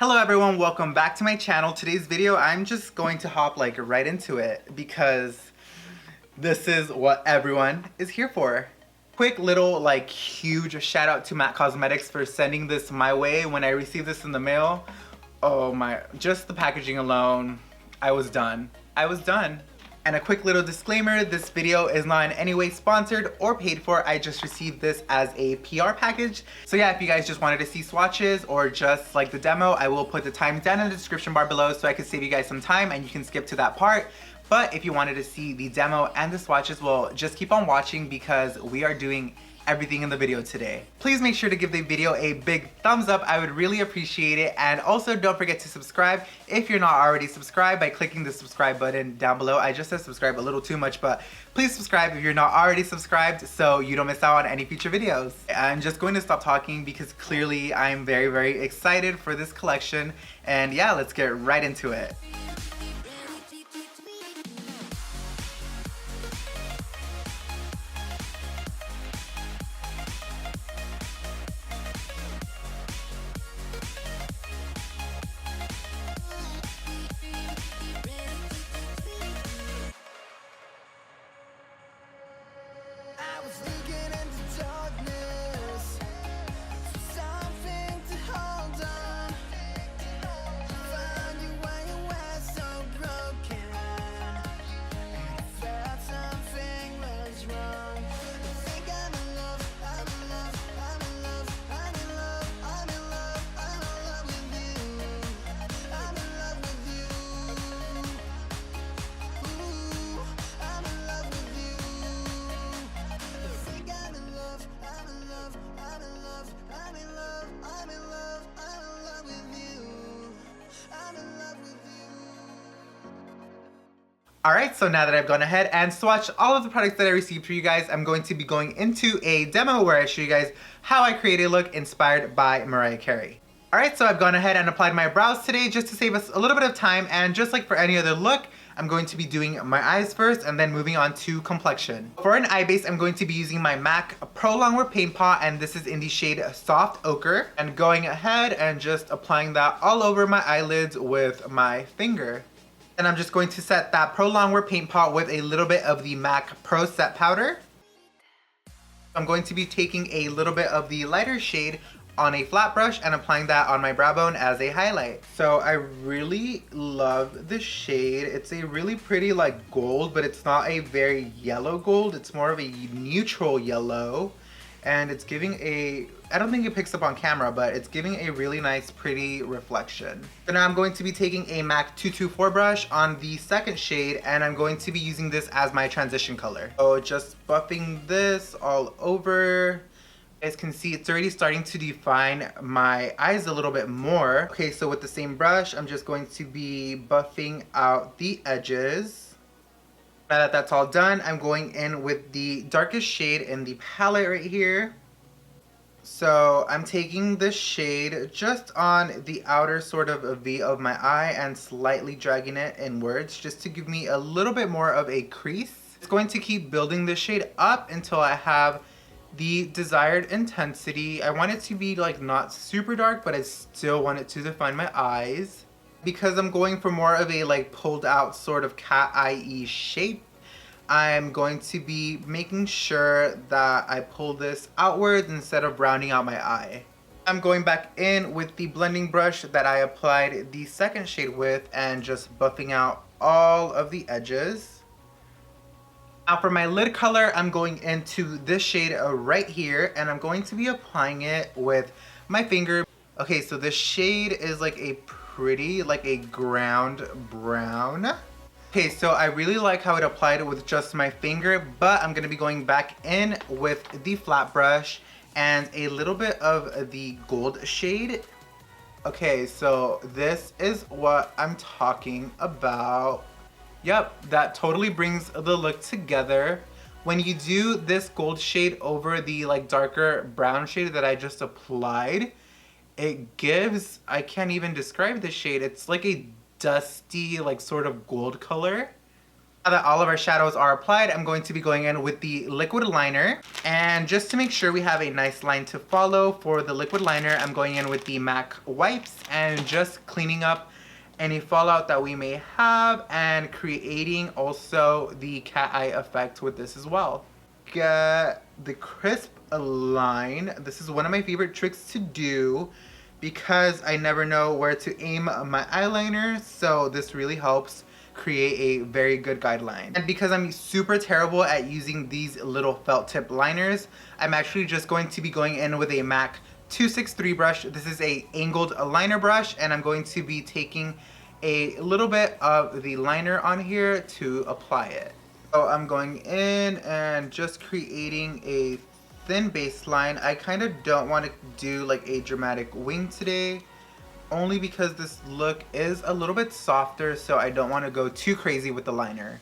Hello everyone, welcome back to my channel. Today's video, I'm just going to hop right into it because this is what everyone is here for. Quick little huge shout out to MAC Cosmetics for sending this my way. When I received this in the mail, oh my, just the packaging alone, I was done. And a quick little disclaimer, this video is not in any way sponsored or paid for. I just received this as a PR package. So yeah, if you guys just wanted to see swatches or just like the demo, I will put the time down in the description bar below so I can save you guys some time and you can skip to that part. But if you wanted to see the demo and the swatches, well, just keep on watching because we are doing everything in the video today. Please make sure to give the video a big thumbs up. I would really appreciate it. And also don't forget to subscribe if you're not already subscribed by clicking the subscribe button down below. I just said subscribe a little too much, but please subscribe if you're not already subscribed so you don't miss out on any future videos. I'm just going to stop talking because clearly I'm very, very excited for this collection. And yeah, let's get right into it. Alright, so now that I've gone ahead and swatched all of the products that I received for you guys, I'm going to be going into a demo where I show you guys how I create a look inspired by Mariah Carey. Alright, so I've gone ahead and applied my brows today just to save us a little bit of time, and just like for any other look, I'm going to be doing my eyes first and then moving on to complexion. For an eye base, I'm going to be using my MAC Pro Longwear Paint Pot, and this is in the shade Soft Ochre, and going ahead and just applying that all over my eyelids with my finger. And I'm just going to set that Pro Longwear Paint Pot with a little bit of the MAC Pro Set Powder. I'm going to be taking a little bit of the lighter shade on a flat brush and applying that on my brow bone as a highlight. So I really love the shade. It's a really pretty gold, but it's not a very yellow gold. It's more of a neutral yellow. And it's giving a, I don't think it picks up on camera, but it's giving a really nice, pretty reflection. So now I'm going to be taking a MAC 224 brush on the second shade, and I'm going to be using this as my transition color. So just buffing this all over. You guys can see it's already starting to define my eyes a little bit more. Okay, so with the same brush, I'm just going to be buffing out the edges. Now that that's all done, I'm going in with the darkest shade in the palette right here. So I'm taking this shade just on the outer sort of a V of my eye and slightly dragging it inwards just to give me a little bit more of a crease. It's going to keep building this shade up until I have the desired intensity. I want it to be not super dark, but I still want it to define my eyes. Because I'm going for more of a pulled out sort of cat eye shape, I'm going to be making sure that I pull this outwards instead of rounding out my eye. I'm going back in with the blending brush that I applied the second shade with and just buffing out all of the edges. Now for my lid color, I'm going into this shade right here, and I'm going to be applying it with my finger. Okay, so this shade is a pretty, a ground brown. Okay, so I really like how it applied it with just my finger, but I'm gonna be going back in with the flat brush and a little bit of the gold shade. Okay, so this is what I'm talking about. Yep, that totally brings the look together. When you do this gold shade over the darker brown shade that I just applied, it gives, I can't even describe the shade. It's like a dusty, sort of gold color. Now that all of our shadows are applied, I'm going to be going in with the liquid liner. And just to make sure we have a nice line to follow for the liquid liner, I'm going in with the MAC wipes and just cleaning up any fallout that we may have and creating also the cat eye effect with this as well. Get the crisp line. This is one of my favorite tricks to do because I never know where to aim my eyeliner, so this really helps create a very good guideline. And because I'm super terrible at using these little felt tip liners, I'm actually just going to be going in with a MAC 263 brush. This is a angled liner brush, and I'm going to be taking a little bit of the liner on here to apply it. So I'm going in and just creating a thin baseline. I kind of don't want to do like a dramatic wing today, only because this look is a little bit softer, so I don't want to go too crazy with the liner.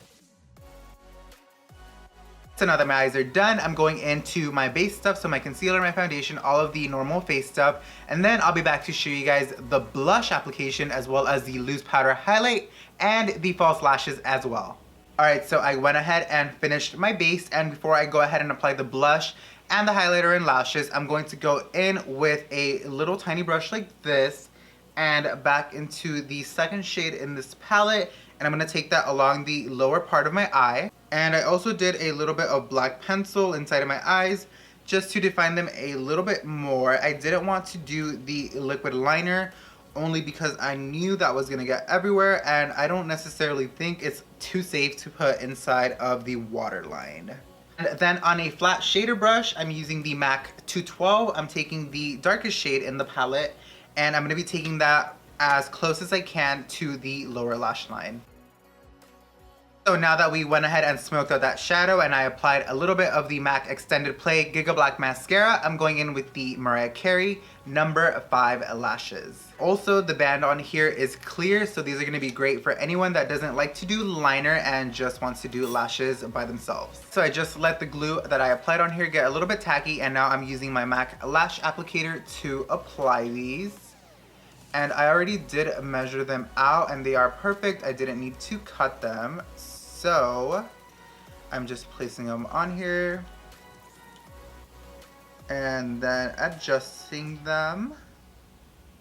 So now that my eyes are done, I'm going into my base stuff, so my concealer, my foundation, all of the normal face stuff, and then I'll be back to show you guys the blush application as well as the loose powder highlight and the false lashes as well. Alright, so I went ahead and finished my base, and before I go ahead and apply the blush and the highlighter and lashes, I'm going to go in with a little tiny brush like this and back into the second shade in this palette, and I'm going to take that along the lower part of my eye. And I also did a little bit of black pencil inside of my eyes just to define them a little bit more. I didn't want to do the liquid liner only because I knew that was going to get everywhere, and I don't necessarily think it's too safe to put inside of the waterline. And then on a flat shader brush, I'm using the MAC 212. I'm taking the darkest shade in the palette, and I'm going to be taking that as close as I can to the lower lash line. So now that we went ahead and smoked out that shadow and I applied a little bit of the MAC Extended Play Giga Black Mascara, I'm going in with the Mariah Carey number 5 lashes. Also, the band on here is clear, so these are going to be great for anyone that doesn't like to do liner and just wants to do lashes by themselves. So I just let the glue that I applied on here get a little bit tacky, and now I'm using my MAC lash applicator to apply these. And I already did measure them out and they are perfect. I didn't need to cut them. So I'm just placing them on here and then adjusting them.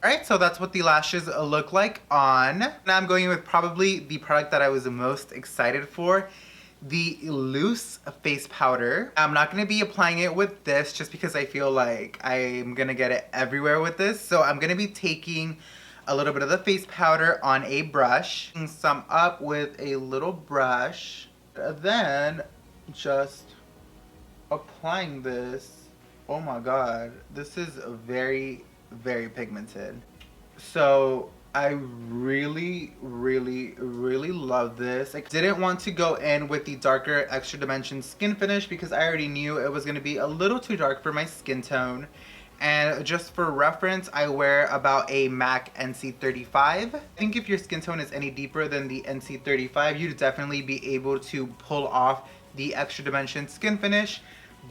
Alright, so that's what the lashes look like on. Now I'm going with probably the product that I was the most excited for, the loose face powder. I'm not going to be applying it with this just because I feel like I'm going to get it everywhere with this. So I'm going to be taking a little bit of the face powder on a brush, some up with a little brush, then just applying this. Oh my god, this is very, very pigmented. So I really love this. I didn't want to go in with the darker Extra Dimension Skin Finish because I already knew it was going to be a little too dark for my skin tone. And just for reference, I wear about a MAC NC35. I think if your skin tone is any deeper than the NC35, you'd definitely be able to pull off the Extra Dimension Skin Finish.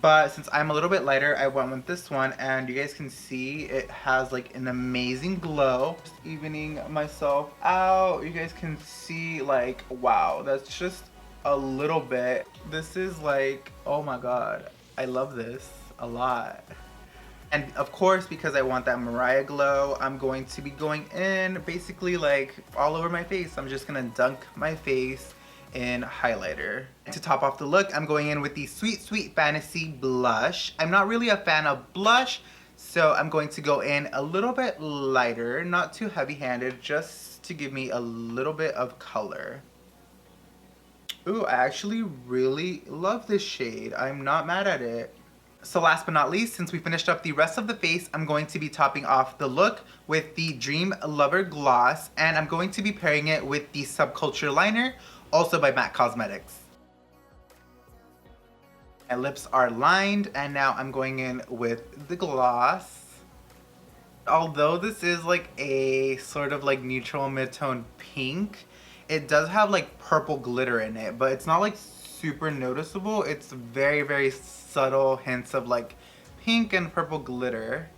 But since I'm a little bit lighter, I went with this one, and you guys can see it has like an amazing glow. Just evening myself out, you guys can see like, wow, that's just a little bit. This is like, oh my god, I love this a lot. And of course, because I want that Mariah glow, I'm going to be going in basically like all over my face. I'm just gonna dunk my face in highlighter. And to top off the look, I'm going in with the Sweet Sweet Fantasy blush. I'm not really a fan of blush, so I'm going to go in a little bit lighter, not too heavy-handed, just to give me a little bit of color. Ooh, I actually really love this shade. I'm not mad at it. So last but not least, since we finished up the rest of the face, I'm going to be topping off the look with the Dream Lover Gloss, and I'm going to be pairing it with the Subculture Liner, also by MAC Cosmetics. My lips are lined, and now I'm going in with the gloss. Although this is like a sort of like neutral mid-tone pink, it does have like purple glitter in it, but it's not like super noticeable. It's very subtle hints of like pink and purple glitter.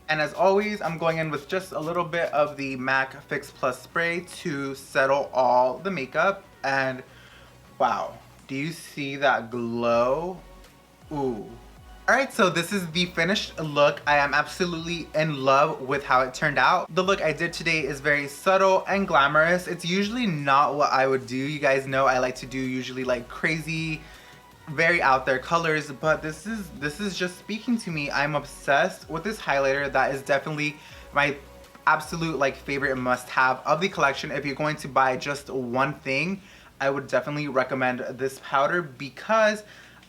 And as always, I'm going in with just a little bit of the MAC Fix Plus spray to settle all the makeup. And Wow, do you see that glow? Ooh. Alright, so this is the finished look. I am absolutely in love with how it turned out. The look I did today is very subtle and glamorous. It's usually not what I would do. You guys know I like to do usually like crazy, very out there colors, but this is just speaking to me. I'm obsessed with this highlighter. That is definitely my absolute like favorite must-have of the collection. If you're going to buy just one thing, I would definitely recommend this powder because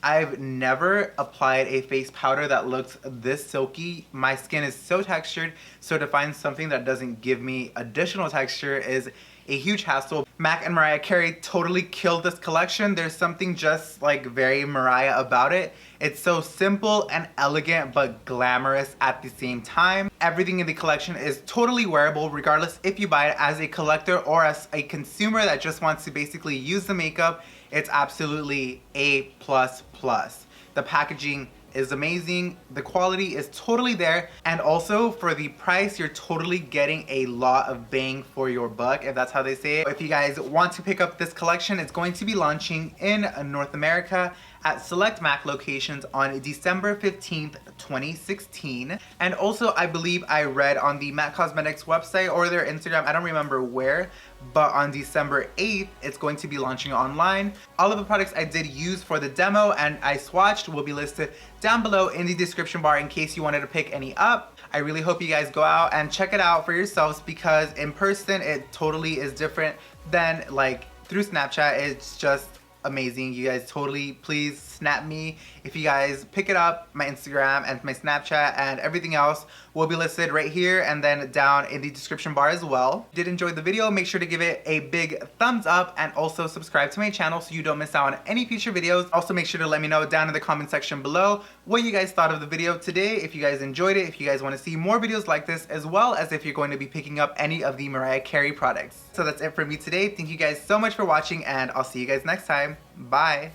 I've never applied a face powder that looks this silky. My skin is so textured, so to find something that doesn't give me additional texture is a huge hassle. MAC and Mariah Carey totally killed this collection. There's something just like very Mariah about it. It's so simple and elegant but glamorous at the same time. Everything in the collection is totally wearable regardless if you buy it as a collector or as a consumer that just wants to basically use the makeup. It's absolutely A++. The packaging is amazing, the quality is totally there, and also for the price you're totally getting a lot of bang for your buck, if that's how they say it. If you guys want to pick up this collection, it's going to be launching in North America at select MAC locations on December 15th, 2016. And also I believe I read on the MAC Cosmetics website or their Instagram, I don't remember where, but on December 8th, it's going to be launching online. All of the products I did use for the demo and I swatched will be listed down below in the description bar in case you wanted to pick any up. I really hope you guys go out and check it out for yourselves because in person, it totally is different than like through Snapchat. It's just amazing. You guys totally please snap me if you guys pick it up. My Instagram and my Snapchat and everything else will be listed right here and then down in the description bar as well. If you did enjoy the video, make sure to give it a big thumbs up and also subscribe to my channel so you don't miss out on any future videos. Also make sure to let me know down in the comment section below what you guys thought of the video today, if you guys enjoyed it, if you guys want to see more videos like this, as well as if you're going to be picking up any of the Mariah Carey products. So that's it for me today. Thank you guys so much for watching and I'll see you guys next time. Bye.